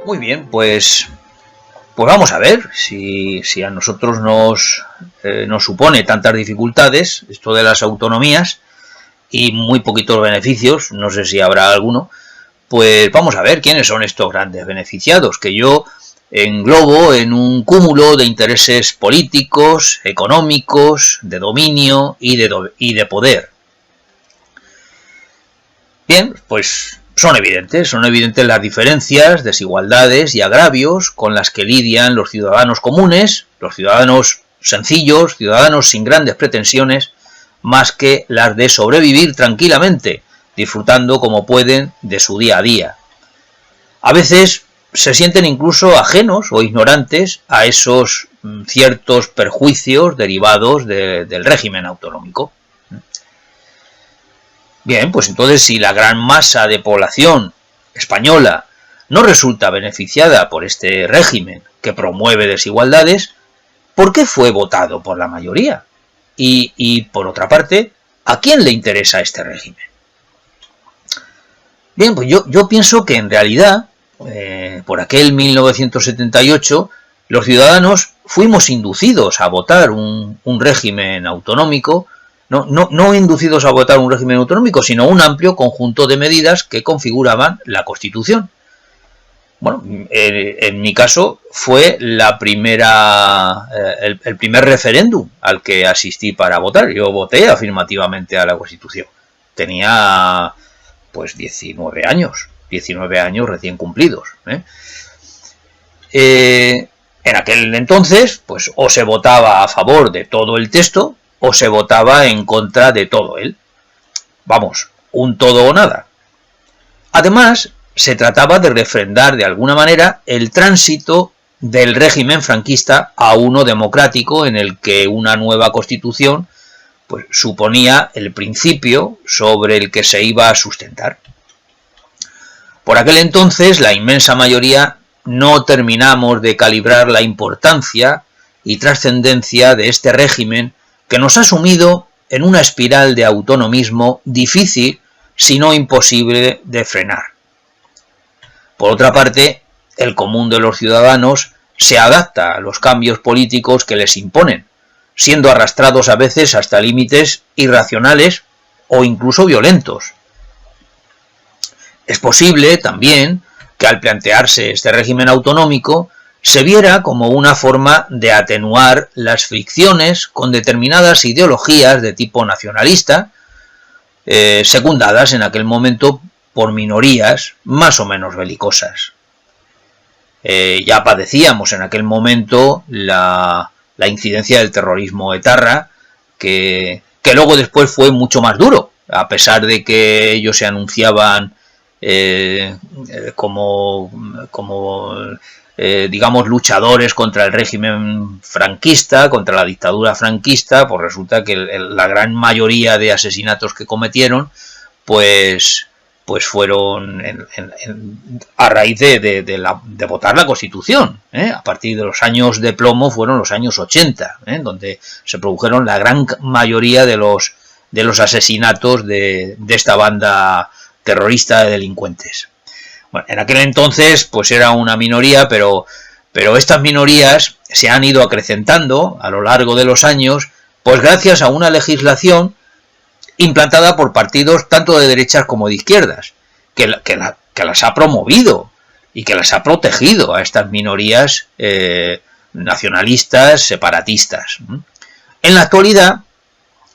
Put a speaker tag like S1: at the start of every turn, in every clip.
S1: Muy bien, pues vamos a ver si a nosotros nos supone tantas dificultades esto de las autonomías y muy poquitos beneficios, no sé si habrá alguno, pues vamos a ver quiénes son estos grandes beneficiados, que yo englobo en un cúmulo de intereses políticos, económicos, de dominio y de poder. Bien, pues son evidentes las diferencias, desigualdades y agravios con las que lidian los ciudadanos comunes, los ciudadanos sencillos, ciudadanos sin grandes pretensiones, más que las de sobrevivir tranquilamente, disfrutando como pueden de su día a día. A veces se sienten incluso ajenos o ignorantes a esos ciertos perjuicios derivados del régimen autonómico. Bien, pues entonces si la gran masa de población española no resulta beneficiada por este régimen que promueve desigualdades, ¿por qué fue votado por la mayoría? Y por otra parte, ¿a quién le interesa este régimen? Bien, pues yo pienso que en realidad, por aquel 1978, los ciudadanos fuimos inducidos a votar un régimen autonómico, no inducidos a votar un régimen autonómico, sino un amplio conjunto de medidas que configuraban la Constitución. Bueno, en mi caso fue el primer referéndum al que asistí para votar. Yo voté afirmativamente a la Constitución. Tenía pues 19 años recién cumplidos. En aquel entonces, pues o se votaba a favor de todo el texto o se votaba en contra de todo él. Vamos, un todo o nada. Además, se trataba de refrendar de alguna manera el tránsito del régimen franquista a uno democrático en el que una nueva constitución pues, suponía el principio sobre el que se iba a sustentar. Por aquel entonces, la inmensa mayoría no terminamos de calibrar la importancia y trascendencia de este régimen que nos ha sumido en una espiral de autonomismo difícil, si no imposible, de frenar. Por otra parte, el común de los ciudadanos se adapta a los cambios políticos que les imponen, siendo arrastrados a veces hasta límites irracionales o incluso violentos. Es posible también que al plantearse este régimen autonómico se viera como una forma de atenuar las fricciones con determinadas ideologías de tipo nacionalista, secundadas en aquel momento por minorías más o menos belicosas. Ya padecíamos en aquel momento la incidencia del terrorismo etarra, que luego después fue mucho más duro, a pesar de que ellos se anunciaban digamos, luchadores contra el régimen franquista, contra la dictadura franquista. Pues resulta que la gran mayoría de asesinatos que cometieron, pues fueron a raíz de votar la Constitución. A partir de los años de plomo fueron los años 80, donde se produjeron la gran mayoría de los asesinatos de esta banda terrorista de delincuentes. Bueno, en aquel entonces pues era una minoría, pero estas minorías se han ido acrecentando a lo largo de los años, pues gracias a una legislación implantada por partidos tanto de derechas como de izquierdas, que las ha promovido y que las ha protegido a estas minorías nacionalistas, separatistas. En la actualidad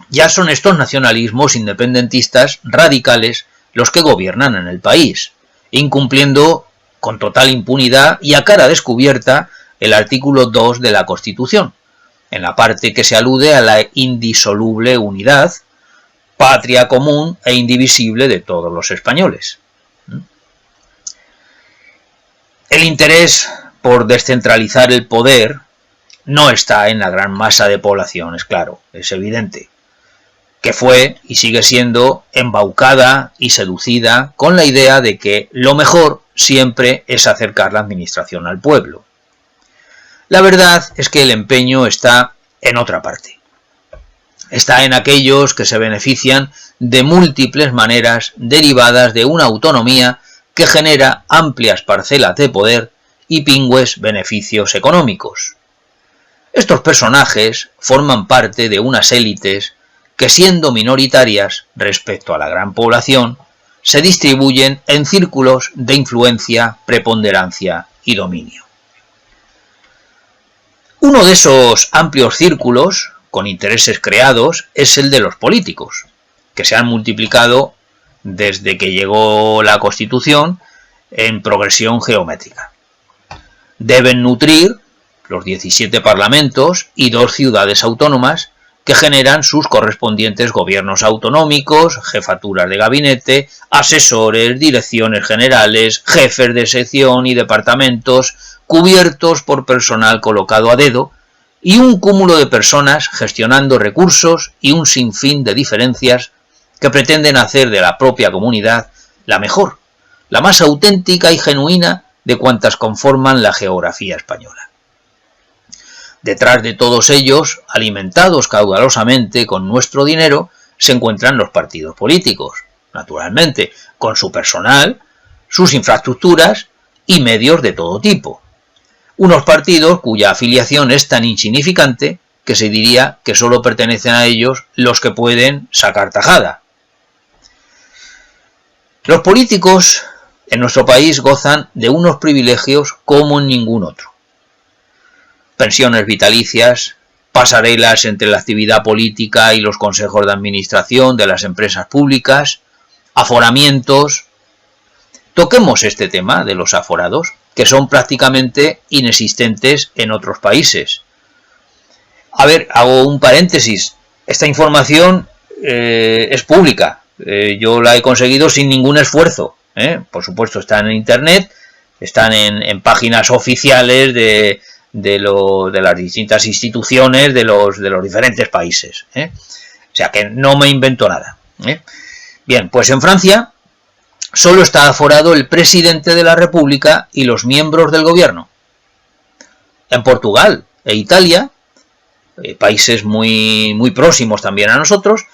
S1: ya son estos nacionalismos independentistas radicales los que gobiernan en el país, incumpliendo con total impunidad y a cara descubierta el artículo 2 de la Constitución, en la parte que se alude a la indisoluble unidad, patria común e indivisible de todos los españoles. El interés por descentralizar el poder no está en la gran masa de población, es claro, es evidente, que fue y sigue siendo embaucada y seducida con la idea de que lo mejor siempre es acercar la administración al pueblo. La verdad es que el empeño está en otra parte. Está en aquellos que se benefician de múltiples maneras derivadas de una autonomía que genera amplias parcelas de poder y pingües beneficios económicos. Estos personajes forman parte de unas élites que, siendo minoritarias respecto a la gran población, se distribuyen en círculos de influencia, preponderancia y dominio. Uno de esos amplios círculos, con intereses creados, es el de los políticos, que se han multiplicado desde que llegó la Constitución en progresión geométrica. Deben nutrir los 17 parlamentos y 2 ciudades autónomas que generan sus correspondientes gobiernos autonómicos, jefaturas de gabinete, asesores, direcciones generales, jefes de sección y departamentos, cubiertos por personal colocado a dedo, y un cúmulo de personas gestionando recursos y un sinfín de diferencias que pretenden hacer de la propia comunidad la mejor, la más auténtica y genuina de cuantas conforman la geografía española. Detrás de todos ellos, alimentados caudalosamente con nuestro dinero, se encuentran los partidos políticos, naturalmente, con su personal, sus infraestructuras y medios de todo tipo. Unos partidos cuya afiliación es tan insignificante que se diría que solo pertenecen a ellos los que pueden sacar tajada. Los políticos en nuestro país gozan de unos privilegios como en ningún otro. Pensiones vitalicias, pasarelas entre la actividad política y los consejos de administración de las empresas públicas, aforamientos. Toquemos este tema de los aforados, que son prácticamente inexistentes en otros países. A ver, hago un paréntesis. Esta información es pública. Yo la he conseguido sin ningún esfuerzo. Por supuesto, están en internet, están en páginas oficiales de las distintas instituciones de los diferentes países. O sea que no me invento nada. Bien, pues en Francia solo está aforado el presidente de la República y los miembros del gobierno. En Portugal e Italia, países muy próximos también a nosotros,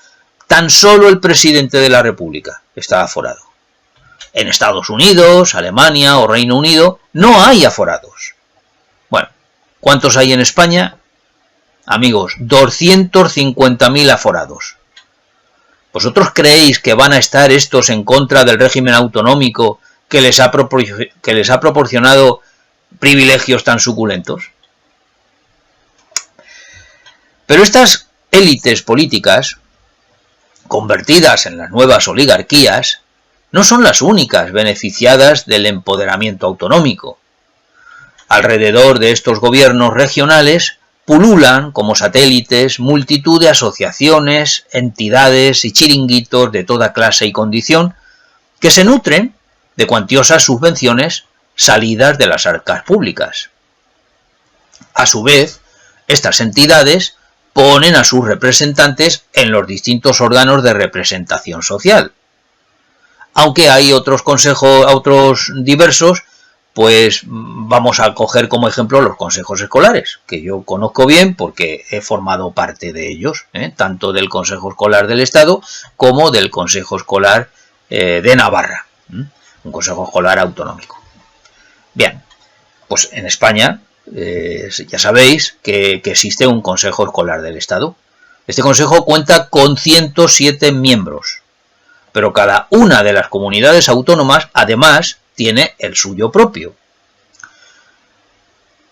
S1: tan solo el presidente de la República está aforado. En Estados Unidos, Alemania o Reino Unido no hay aforados. Bueno, ¿cuántos hay en España? Amigos, 250.000 aforados. ¿Vosotros creéis que van a estar estos en contra del régimen autonómico que les ha proporcionado privilegios tan suculentos? Pero estas élites políticas, convertidas en las nuevas oligarquías, no son las únicas beneficiadas del empoderamiento autonómico. Alrededor de estos gobiernos regionales pululan como satélites multitud de asociaciones, entidades y chiringuitos de toda clase y condición que se nutren de cuantiosas subvenciones salidas de las arcas públicas. A su vez, estas entidades ponen a sus representantes en los distintos órganos de representación social. Aunque hay otros diversos, pues vamos a coger como ejemplo los consejos escolares, que yo conozco bien porque he formado parte de ellos, tanto del Consejo Escolar del Estado como del Consejo Escolar de Navarra, un consejo escolar autonómico. Bien, pues en España ya sabéis que existe un Consejo Escolar del Estado. Este consejo cuenta con 107 miembros, pero cada una de las comunidades autónomas además tiene el suyo propio.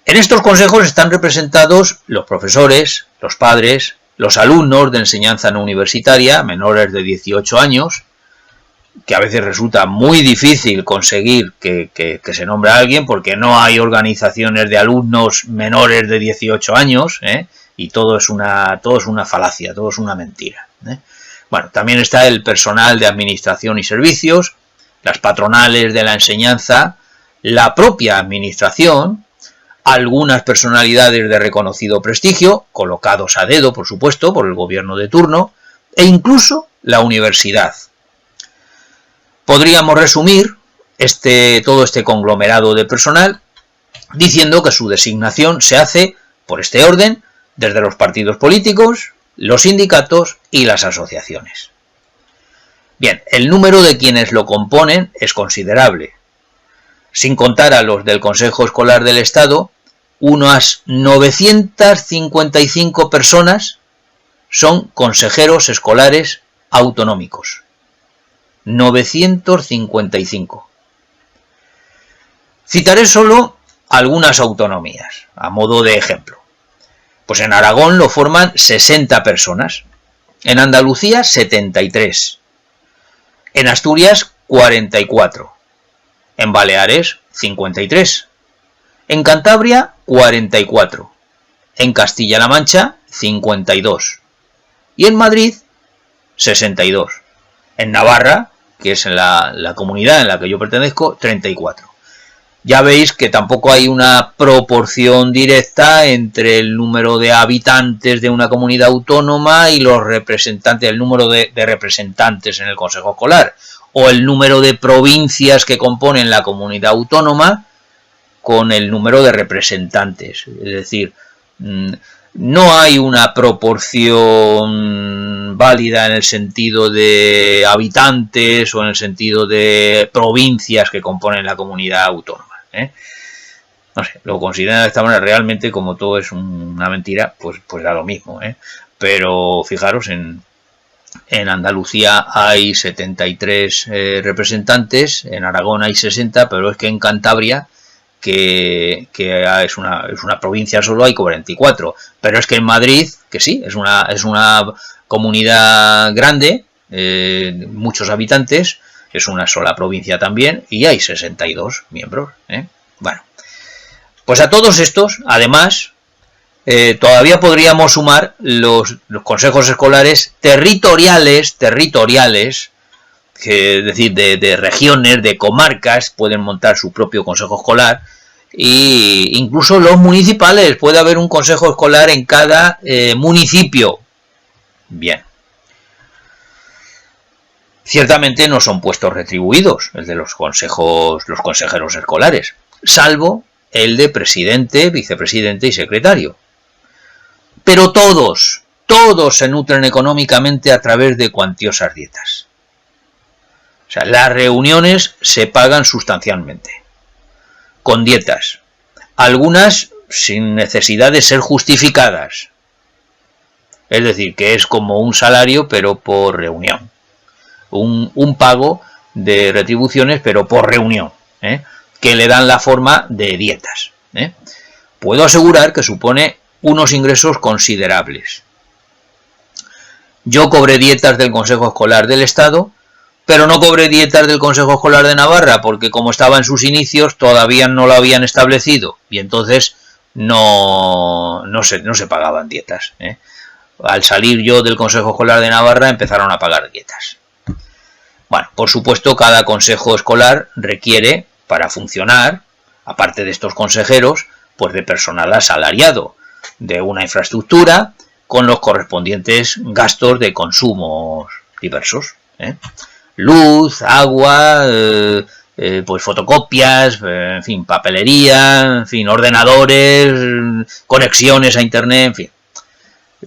S1: En estos consejos están representados los profesores, los padres, los alumnos de enseñanza no universitaria menores de 18 años, que a veces resulta muy difícil conseguir que se nombre a alguien porque no hay organizaciones de alumnos menores de 18 años, y todo es una falacia, todo es una mentira. Bueno, también está el personal de administración y servicios, las patronales de la enseñanza, la propia administración, algunas personalidades de reconocido prestigio, colocados a dedo, por supuesto, por el gobierno de turno, e incluso la universidad. Podríamos resumir todo este conglomerado de personal diciendo que su designación se hace por este orden desde los partidos políticos, los sindicatos y las asociaciones. Bien, el número de quienes lo componen es considerable. sin contar a los del Consejo Escolar del Estado, unas 955 personas son consejeros escolares autonómicos. 955. Citaré solo algunas autonomías, a modo de ejemplo. Pues en Aragón lo forman 60 personas, en Andalucía 73, en Asturias 44, en Baleares 53, en Cantabria 44, en Castilla-La Mancha 52 y en Madrid 62, en Navarra, que es la comunidad en la que yo pertenezco, 34. Ya veis que tampoco hay una proporción directa entre el número de habitantes de una comunidad autónoma y los representantes, el número de representantes en el Consejo Escolar, o el número de provincias que componen la comunidad autónoma con el número de representantes. Es decir, no hay una proporción válida en el sentido de habitantes o en el sentido de provincias que componen la comunidad autónoma. No sé, lo consideran de esta manera. Realmente, como todo es una mentira, pues da lo mismo, pero fijaros, en Andalucía hay 73 representantes, en Aragón hay 60, pero es que en Cantabria, que es una provincia solo, hay 44, pero es que en Madrid, que sí, es una comunidad grande, muchos habitantes, es una sola provincia también, y hay 62 miembros. Bueno, pues a todos estos, además, todavía podríamos sumar los consejos escolares territoriales, que, es decir, de regiones, de comarcas, pueden montar su propio consejo escolar, e incluso los municipales, puede haber un consejo escolar en cada municipio. Bien. Ciertamente no son puestos retribuidos el de los consejeros escolares, salvo el de presidente, vicepresidente y secretario. Pero todos se nutren económicamente a través de cuantiosas dietas. O sea, las reuniones se pagan sustancialmente, con dietas, algunas sin necesidad de ser justificadas. Es decir, que es como un salario, pero por reunión. Un pago de retribuciones, pero por reunión, que le dan la forma de dietas. Puedo asegurar que supone unos ingresos considerables. Yo cobré dietas del Consejo Escolar del Estado, pero no cobré dietas del Consejo Escolar de Navarra, porque como estaba en sus inicios, todavía no lo habían establecido, y entonces no se pagaban dietas. Al salir yo del Consejo Escolar de Navarra, empezaron a pagar dietas. Bueno, por supuesto, cada consejo escolar requiere, para funcionar, aparte de estos consejeros, pues de personal asalariado, de una infraestructura, con los correspondientes gastos de consumos diversos. Luz, agua, pues fotocopias, en fin, papelería, en fin, ordenadores, conexiones a internet, en fin.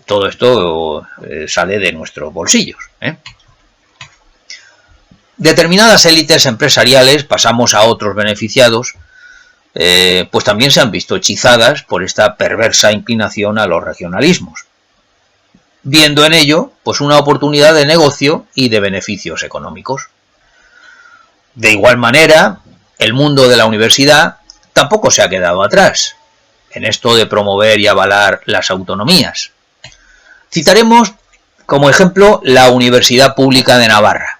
S1: Todo esto sale de nuestros bolsillos. Determinadas élites empresariales, pasamos a otros beneficiados, pues también se han visto hechizadas por esta perversa inclinación a los regionalismos, viendo en ello pues una oportunidad de negocio y de beneficios económicos. De igual manera, el mundo de la universidad tampoco se ha quedado atrás en esto de promover y avalar las autonomías. Citaremos como ejemplo la Universidad Pública de Navarra,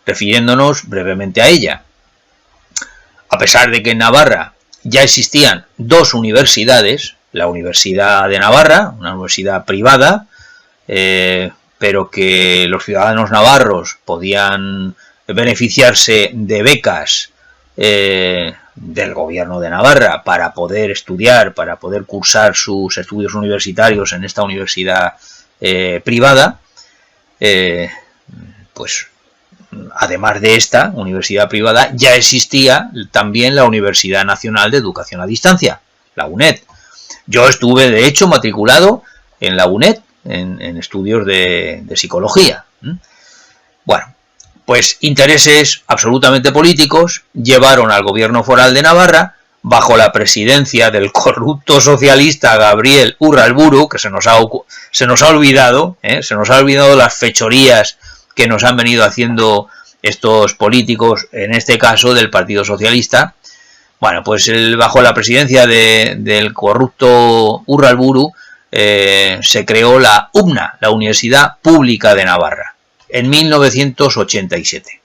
S1: refiriéndonos brevemente a ella. A pesar de que en Navarra ya existían dos universidades, la Universidad de Navarra, una universidad privada, pero que los ciudadanos navarros podían beneficiarse de becas del gobierno de Navarra para poder estudiar, para poder cursar sus estudios universitarios en esta universidad privada, pues además de esta universidad privada, ya existía también la Universidad Nacional de Educación a Distancia, la UNED. Yo estuve, de hecho, matriculado en la UNED, en estudios de psicología. Bueno, Pues intereses absolutamente políticos llevaron al gobierno foral de Navarra, bajo la presidencia del corrupto socialista Gabriel Urralburu, que se nos ha olvidado las fechorías que nos han venido haciendo estos políticos, en este caso del Partido Socialista. Bueno, pues bajo la presidencia del corrupto Urralburu se creó la UPNA, la Universidad Pública de Navarra, en 1987.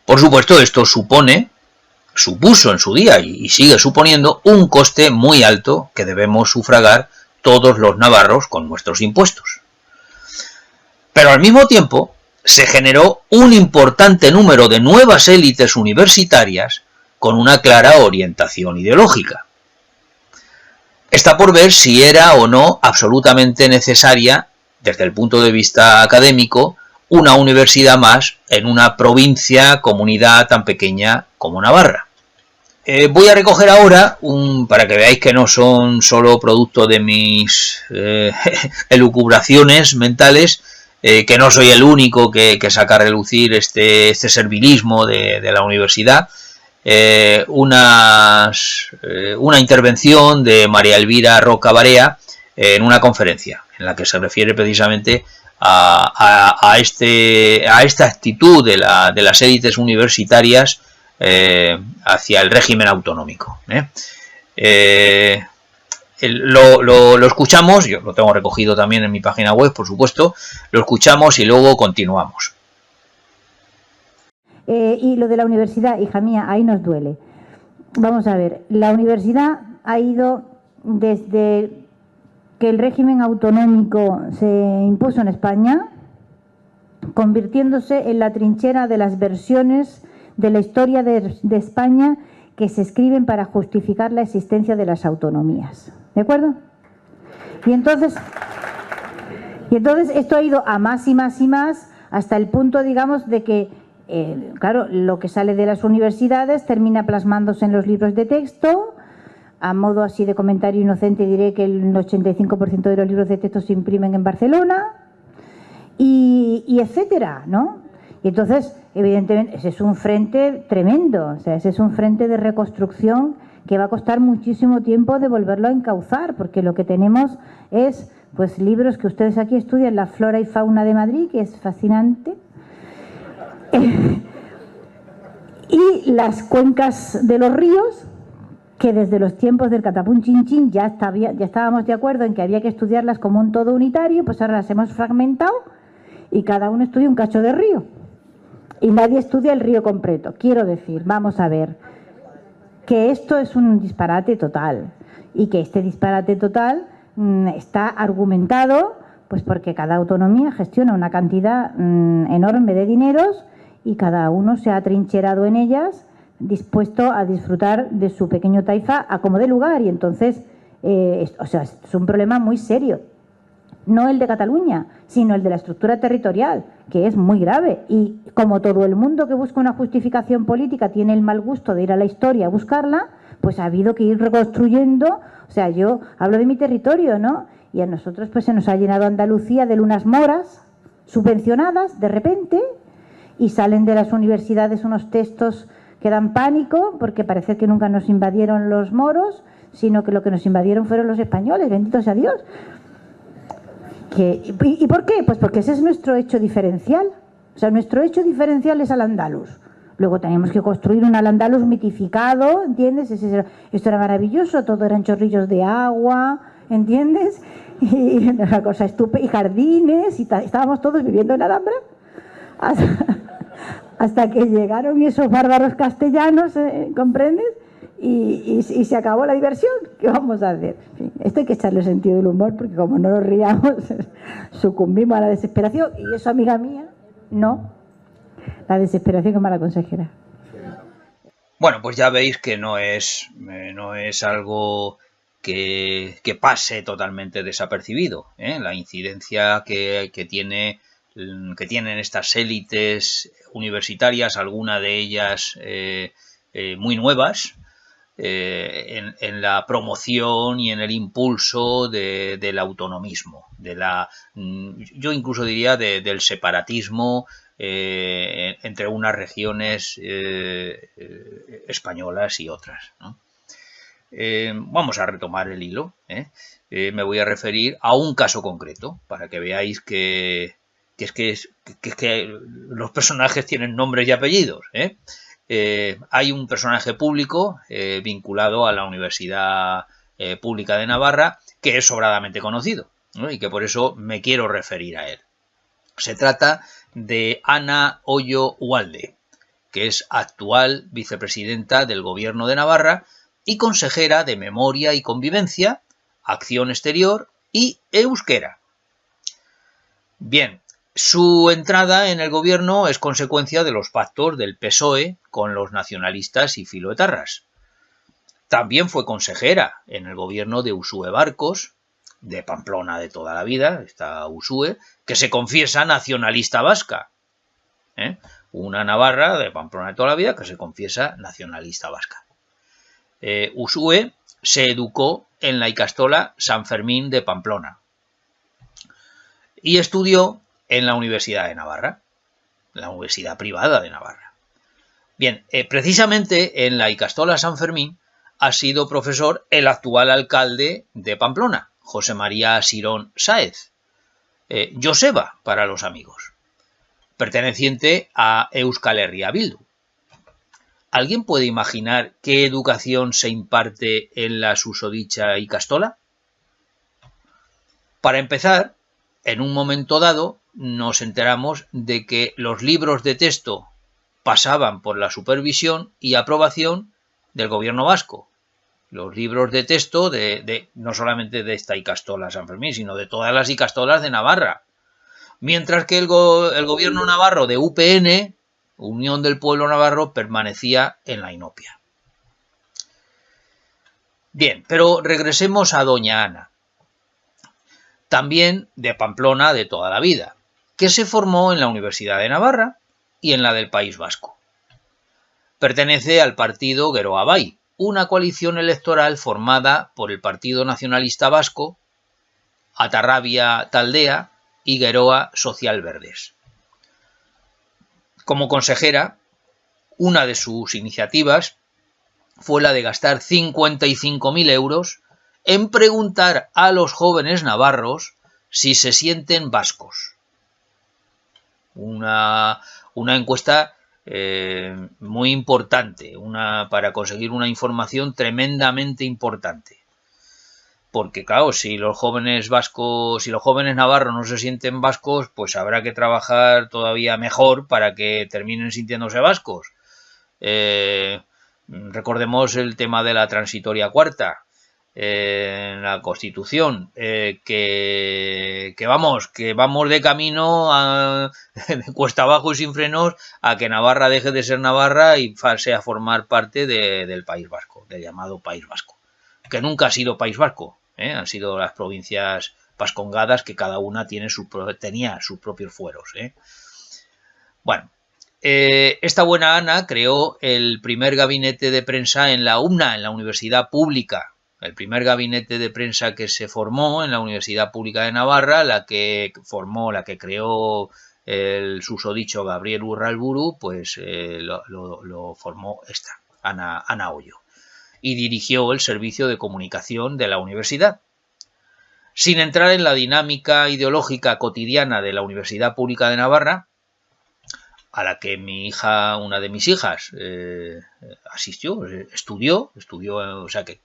S1: Por supuesto, esto supuso en su día y sigue suponiendo un coste muy alto que debemos sufragar todos los navarros con nuestros impuestos. Pero al mismo tiempo se generó un importante número de nuevas élites universitarias con una clara orientación ideológica. Está por ver si era o no absolutamente necesaria, desde el punto de vista académico, una universidad más en una provincia, comunidad tan pequeña como Navarra. Voy a recoger ahora, para que veáis que no son solo producto de mis elucubraciones mentales, que no soy el único que saca a relucir este servilismo de la universidad, una intervención de María Elvira Roca Barea en una conferencia, en la que se refiere precisamente a esta actitud de las élites universitarias hacia el régimen autonómico. Lo escuchamos, yo lo tengo recogido también en mi página web, por supuesto, lo escuchamos y luego continuamos.
S2: Y lo de la universidad, hija mía, ahí nos duele. Vamos a ver, la universidad ha ido desde que el régimen autonómico se impuso en España, convirtiéndose en la trinchera de las versiones de la historia de España que se escriben para justificar la existencia de las autonomías. ¿De acuerdo? Y entonces esto ha ido a más y más y más hasta el punto, digamos, de que, claro, lo que sale de las universidades termina plasmándose en los libros de texto. A modo así de comentario inocente diré que el 85% de los libros de texto se imprimen en Barcelona y etcétera, ¿no? Y entonces, evidentemente, ese es un frente tremendo, o sea, ese es un frente de reconstrucción que va a costar muchísimo tiempo de volverlo a encauzar, porque lo que tenemos es, pues, libros que ustedes aquí estudian, la flora y fauna de Madrid, que es fascinante, y las cuencas de los ríos, que desde los tiempos del catapún chin chin ya estábamos de acuerdo en que había que estudiarlas como un todo unitario, pues ahora las hemos fragmentado y cada uno estudia un cacho de río. Y nadie estudia el río completo. Quiero decir, vamos a ver, que esto es un disparate total y que este disparate total está argumentado pues porque cada autonomía gestiona una cantidad enorme de dineros y cada uno se ha atrincherado en ellas dispuesto a disfrutar de su pequeño taifa a como dé lugar y entonces, o sea, es un problema muy serio. No el de Cataluña, sino el de la estructura territorial, que es muy grave. Y como todo el mundo que busca una justificación política tiene el mal gusto de ir a la historia a buscarla, pues ha habido que ir reconstruyendo. O sea, yo hablo de mi territorio, ¿no? Y a nosotros pues se nos ha llenado Andalucía de lunas moras subvencionadas de repente y salen de las universidades unos textos que dan pánico porque parece que nunca nos invadieron los moros, sino que lo que nos invadieron fueron los españoles, bendito sea Dios. ¿Y por qué? Pues porque ese es nuestro hecho diferencial. O sea, nuestro hecho diferencial es al andaluz. Luego tenemos que construir un al-andalus mitificado, ¿entiendes? Esto era maravilloso, todo eran chorrillos de agua, ¿entiendes? Y una cosa estúpida, y jardines, y estábamos todos viviendo en Alhambra. Hasta que llegaron esos bárbaros castellanos, ¿comprendes? Y se acabó la diversión. ¿Qué vamos a hacer? En fin, esto hay que echarle sentido del humor, porque como no nos riamos, sucumbimos a la desesperación. Y eso, amiga mía, no. La desesperación es mala consejera.
S1: Bueno, pues ya veis que no es algo que pase totalmente desapercibido, ¿eh? La incidencia que tienen estas élites universitarias, algunas de ellas muy nuevas, en la promoción y en el impulso del autonomismo, yo incluso diría del separatismo entre unas regiones españolas y otras, ¿no? Vamos a retomar el hilo. Me voy a referir a un caso concreto para que veáis que los personajes tienen nombres y apellidos. Hay un personaje público vinculado a la Universidad Pública de Navarra que es sobradamente conocido, ¿no? Y que por eso me quiero referir a él. Se trata de Ana Ollo Ualde, que es actual vicepresidenta del Gobierno de Navarra y consejera de Memoria y Convivencia, Acción Exterior y Euskera. Bien, su entrada en el gobierno es consecuencia de los pactos del PSOE con los nacionalistas y filoetarras. También fue consejera en el gobierno de Uxue Barkos, de Pamplona de toda la vida, está Uxue, que se confiesa nacionalista vasca. Una navarra de Pamplona de toda la vida que se confiesa nacionalista vasca. Uxue se educó en la Ikastola San Fermín de Pamplona y estudió en la Universidad de Navarra, la Universidad Privada de Navarra. Bien, precisamente en la Ikastola San Fermín ha sido profesor el actual alcalde de Pamplona, José María Sirón Sáez, Joseba para los amigos, perteneciente a Euskal Herria Bildu. ¿Alguien puede imaginar qué educación se imparte en la susodicha Ikastola? Para empezar, en un momento dado nos enteramos de que los libros de texto pasaban por la supervisión y aprobación del gobierno vasco. Los libros de texto no solamente de esta Ikastola San Fermín, sino de todas las Ikastolas de Navarra. Mientras que el gobierno navarro de UPN, Unión del Pueblo Navarro, permanecía en la inopia. Bien, pero regresemos a doña Ana, también de Pamplona de toda la vida, que se formó en la Universidad de Navarra y en la del País Vasco. Pertenece al partido Geroa Bai, una coalición electoral formada por el Partido Nacionalista Vasco, Atarrabia Taldea y Geroa Social Verdes. Como consejera, una de sus iniciativas fue la de gastar 55.000 euros en preguntar a los jóvenes navarros si se sienten vascos. Una encuesta muy importante, para conseguir una información tremendamente importante. Porque claro, si los jóvenes navarros no se sienten vascos, pues habrá que trabajar todavía mejor para que terminen sintiéndose vascos. Recordemos el tema de la transitoria cuarta en la Constitución, que vamos de camino de cuesta abajo y sin frenos a que Navarra deje de ser Navarra y pase a formar parte del País Vasco, del llamado País Vasco, que nunca ha sido País Vasco. Han sido las provincias vascongadas que cada una tenía sus propios fueros. Bueno, esta buena Ana creó el primer gabinete de prensa en la UMNA, en la Universidad Pública. El primer gabinete de prensa que se formó en la Universidad Pública de Navarra, la que creó el susodicho Gabriel Urralburu, pues lo formó esta, Ana Ollo, y dirigió el servicio de comunicación de la universidad. Sin entrar en la dinámica ideológica cotidiana de la Universidad Pública de Navarra, a la que una de mis hijas asistió, estudió, o sea que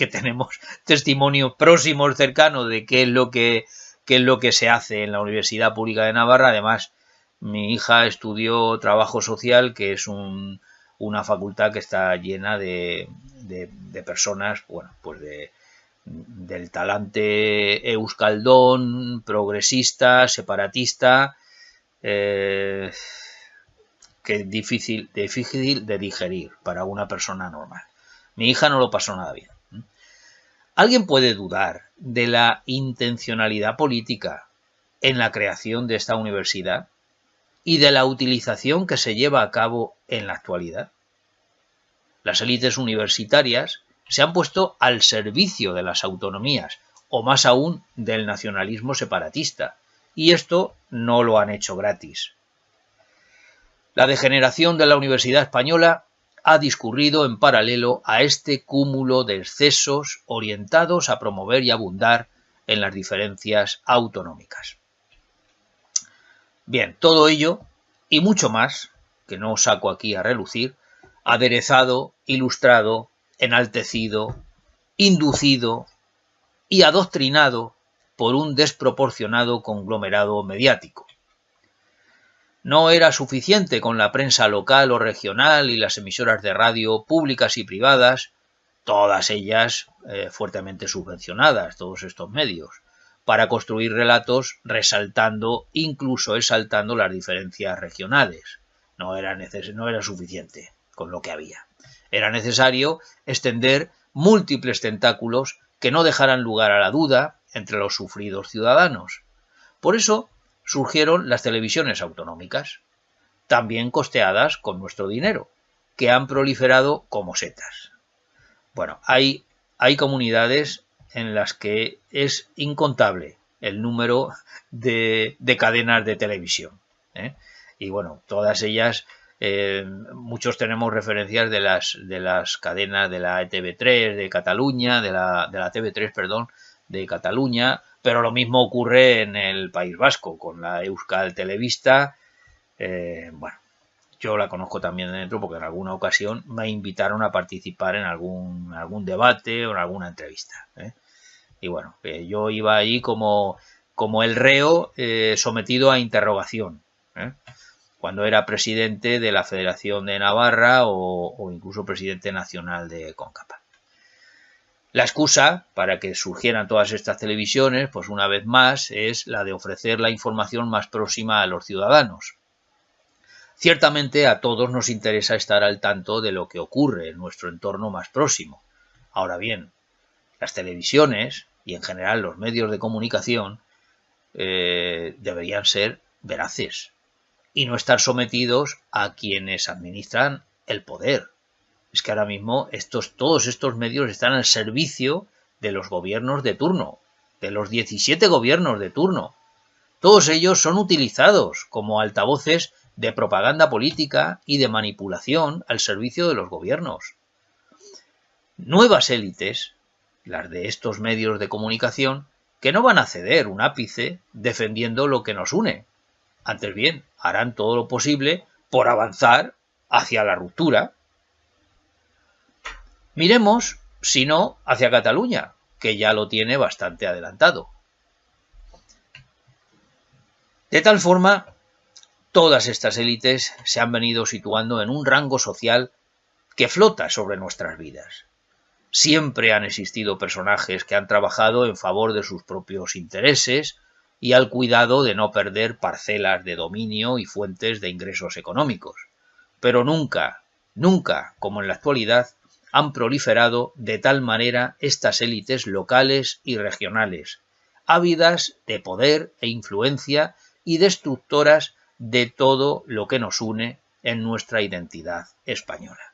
S1: tenemos testimonio próximo, cercano de qué es lo que se hace en la Universidad Pública de Navarra. Además, mi hija estudió trabajo social, que es una facultad que está llena de personas, bueno, pues del talante euskaldón, progresista, separatista, que es difícil de digerir para una persona normal. Mi hija no lo pasó nada bien. ¿Alguien puede dudar de la intencionalidad política en la creación de esta universidad y de la utilización que se lleva a cabo en la actualidad? Las élites universitarias se han puesto al servicio de las autonomías, o más aún del nacionalismo separatista, y esto no lo han hecho gratis. La degeneración de la Universidad Española ha discurrido en paralelo a este cúmulo de excesos orientados a promover y abundar en las diferencias autonómicas. Bien, todo ello y mucho más, que no saco aquí a relucir, aderezado, ilustrado, enaltecido, inducido y adoctrinado por un desproporcionado conglomerado mediático. No era suficiente con la prensa local o regional y las emisoras de radio públicas y privadas, todas ellas fuertemente subvencionadas, todos estos medios, para construir relatos resaltando, incluso exaltando las diferencias regionales. No era suficiente con lo que había. Era necesario extender múltiples tentáculos que no dejaran lugar a la duda entre los sufridos ciudadanos. Por eso surgieron las televisiones autonómicas, también costeadas con nuestro dinero, que han proliferado como setas. Bueno, hay comunidades en las que es incontable el número de cadenas de televisión, y bueno, todas ellas, muchos tenemos referencias de las cadenas de la TV3 de Cataluña, de la TV3, perdón, de Cataluña, pero lo mismo ocurre en el País Vasco con la Euskal Telebista. Bueno, yo la conozco también dentro porque en alguna ocasión me invitaron a participar en algún debate o en alguna entrevista, y bueno, yo iba ahí como el reo sometido a interrogación, cuando era presidente de la Federación de Navarra o incluso presidente nacional de CONCAPA. La excusa para que surgieran todas estas televisiones, pues una vez más, es la de ofrecer la información más próxima a los ciudadanos. Ciertamente a todos nos interesa estar al tanto de lo que ocurre en nuestro entorno más próximo. Ahora bien, las televisiones y en general los medios de comunicación deberían ser veraces y no estar sometidos a quienes administran el poder. Es que ahora mismo todos estos medios están al servicio de los gobiernos de turno, de los 17 gobiernos de turno. Todos ellos son utilizados como altavoces de propaganda política y de manipulación al servicio de los gobiernos. Nuevas élites, las de estos medios de comunicación, que no van a ceder un ápice defendiendo lo que nos une. Antes bien, harán todo lo posible por avanzar hacia la ruptura. Miremos, si no, hacia Cataluña, que ya lo tiene bastante adelantado. De tal forma, todas estas élites se han venido situando en un rango social que flota sobre nuestras vidas. Siempre han existido personajes que han trabajado en favor de sus propios intereses y al cuidado de no perder parcelas de dominio y fuentes de ingresos económicos. Pero nunca, como en la actualidad, han proliferado de tal manera estas élites locales y regionales, ávidas de poder e influencia y destructoras de todo lo que nos une en nuestra identidad española.